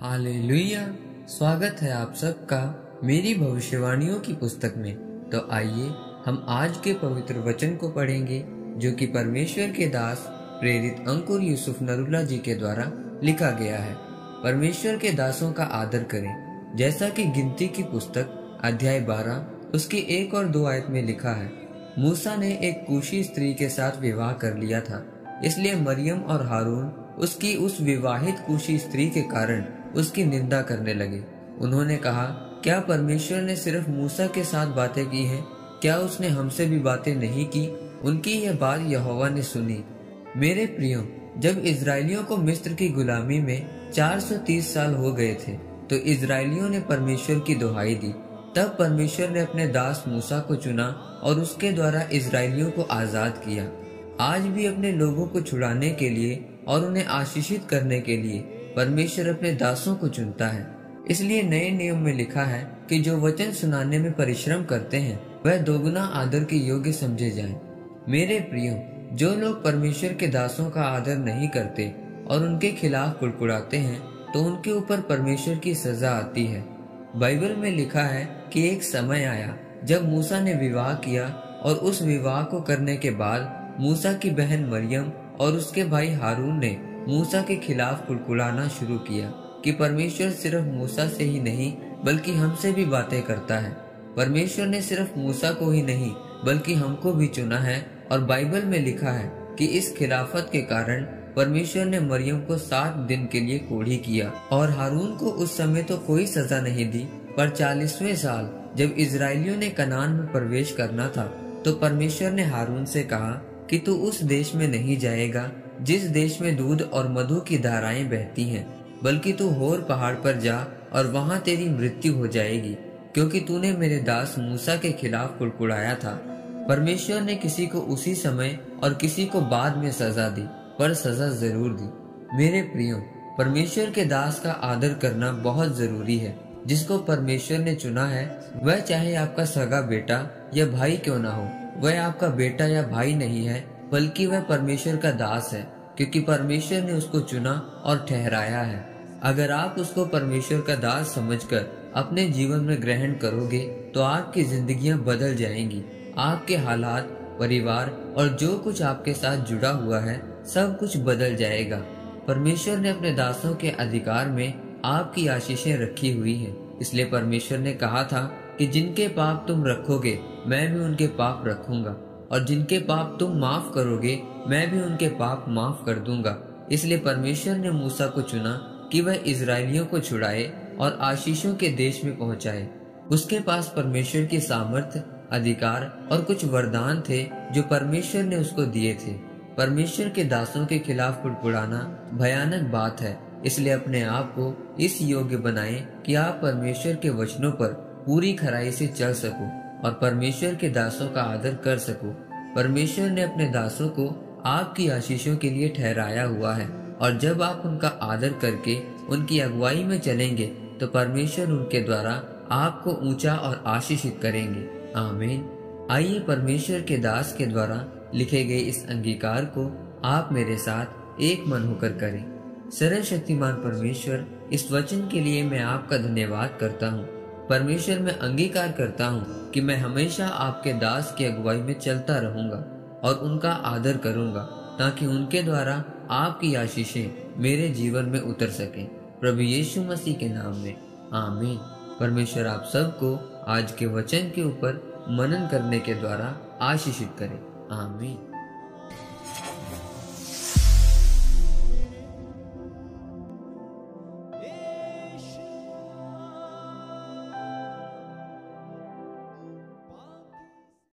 Hallelujah. स्वागत है आप सबका मेरी भविष्यवाणियों की पुस्तक में। तो आइए हम आज के पवित्र वचन को पढ़ेंगे, जो कि परमेश्वर के दास प्रेरित अंकुर यूसुफ नरूला जी के द्वारा लिखा गया है। परमेश्वर के दासों का आदर करें। जैसा कि गिनती की पुस्तक अध्याय 12 उसकी 1 और 2 आयत में लिखा है, मूसा ने एक कूशी स्त्री के साथ विवाह कर लिया था, इसलिए मरियम और हारून उसकी उस विवाहित कूशी स्त्री के कारण उसकी निंदा करने लगे। उन्होंने कहा, क्या परमेश्वर ने सिर्फ मूसा के साथ बातें की हैं? क्या उसने हमसे भी बातें नहीं की? उनकी यह बात यहोवा ने सुनी। मेरे प्रियो, जब इजरायलियों को मिस्र की गुलामी में 430 साल हो गए थे, तो इजरायलियों ने परमेश्वर की दुहाई दी। तब परमेश्वर ने अपने दास मूसा को चुना और उसके द्वारा इजरायलियों को आजाद किया। आज भी अपने लोगों को छुड़ाने के लिए और उन्हें आशीषित करने के लिए परमेश्वर अपने दासों को चुनता है। इसलिए नए नियम में लिखा है कि जो वचन सुनाने में परिश्रम करते हैं वह दोगुना आदर के योग्य समझे जाएं। मेरे प्रियो, जो लोग परमेश्वर के दासों का आदर नहीं करते और उनके खिलाफ कुड़कुड़ाते हैं, तो उनके ऊपर परमेश्वर की सजा आती है। बाइबल में लिखा है कि एक समय आया जब मूसा ने विवाह किया और उस विवाह को करने के बाद मूसा की बहन मरियम और उसके भाई हारून ने मूसा के खिलाफ कुड़कुड़ाना शुरू किया कि परमेश्वर सिर्फ मूसा से ही नहीं बल्कि हमसे भी बातें करता है। परमेश्वर ने सिर्फ मूसा को ही नहीं बल्कि हमको भी चुना है। और बाइबल में लिखा है कि इस खिलाफत के कारण परमेश्वर ने मरियम को 7 दिन के लिए कोढ़ी किया और हारून को उस समय तो कोई सजा नहीं दी, पर 40वें साल जब इजरायलियों ने कनान में प्रवेश करना था, तो परमेश्वर ने हारून से कहा कि तू उस देश में नहीं जाएगा जिस देश में दूध और मधु की धाराएं बहती हैं, बल्कि तू होर पहाड़ पर जा और वहां तेरी मृत्यु हो जाएगी, क्योंकि तूने मेरे दास मूसा के खिलाफ कुड़कुड़ाया था। परमेश्वर ने किसी को उसी समय और किसी को बाद में सजा दी, पर सजा जरूर दी। मेरे प्रियो, परमेश्वर के दास का आदर करना बहुत जरूरी है। जिसको परमेश्वर ने चुना है, वह चाहे आपका सगा बेटा या भाई क्यों ना हो, वह आपका बेटा या भाई नहीं है, बल्कि वह परमेश्वर का दास है, क्योंकि परमेश्वर ने उसको चुना और ठहराया है। अगर आप उसको परमेश्वर का दास समझकर अपने जीवन में ग्रहण करोगे, तो आपकी जिंदगियां बदल जाएंगी। आपके हालात, परिवार और जो कुछ आपके साथ जुड़ा हुआ है, सब कुछ बदल जाएगा। परमेश्वर ने अपने दासों के अधिकार में आपकी आशीषें रखी हुई हैं। इसलिए परमेश्वर ने कहा था कि जिनके पाप तुम रखोगे, मैं भी उनके पाप रखूंगा, और जिनके पाप तुम माफ करोगे, मैं भी उनके पाप माफ कर दूंगा। इसलिए परमेश्वर ने मूसा को चुना कि वह इजरायलियों को छुड़ाए और आशीषों के देश में पहुंचाए। उसके पास परमेश्वर की सामर्थ्य, अधिकार और कुछ वरदान थे जो परमेश्वर ने उसको दिए थे। परमेश्वर के दासों के खिलाफ कुड़कुड़ाना भयानक बात है। इसलिए अपने आप को इस योग्य बनाएं कि आप परमेश्वर के वचनों पर पूरी खराई से चल सको और परमेश्वर के दासों का आदर कर सको। परमेश्वर ने अपने दासों को आपकी आशीषों के लिए ठहराया हुआ है, और जब आप उनका आदर करके उनकी अगुवाई में चलेंगे, तो परमेश्वर उनके द्वारा आपको ऊंचा और आशीषित करेंगे। आमीन। आइए परमेश्वर के दास के द्वारा लिखे गए इस अंगीकार को आप मेरे साथ एक मन होकर करें। सर्वशक्तिमान परमेश्वर, इस वचन के लिए मैं आपका धन्यवाद करता हूँ। परमेश्वर, मैं अंगीकार करता हूँ कि मैं हमेशा आपके दास की अगुवाई में चलता रहूंगा और उनका आदर करूंगा, ताकि उनके द्वारा आपकी आशीषें मेरे जीवन में उतर सकें। प्रभु यीशु मसीह के नाम में आमीन। परमेश्वर आप सबको आज के वचन के ऊपर मनन करने के द्वारा आशीषित करे। आमीन।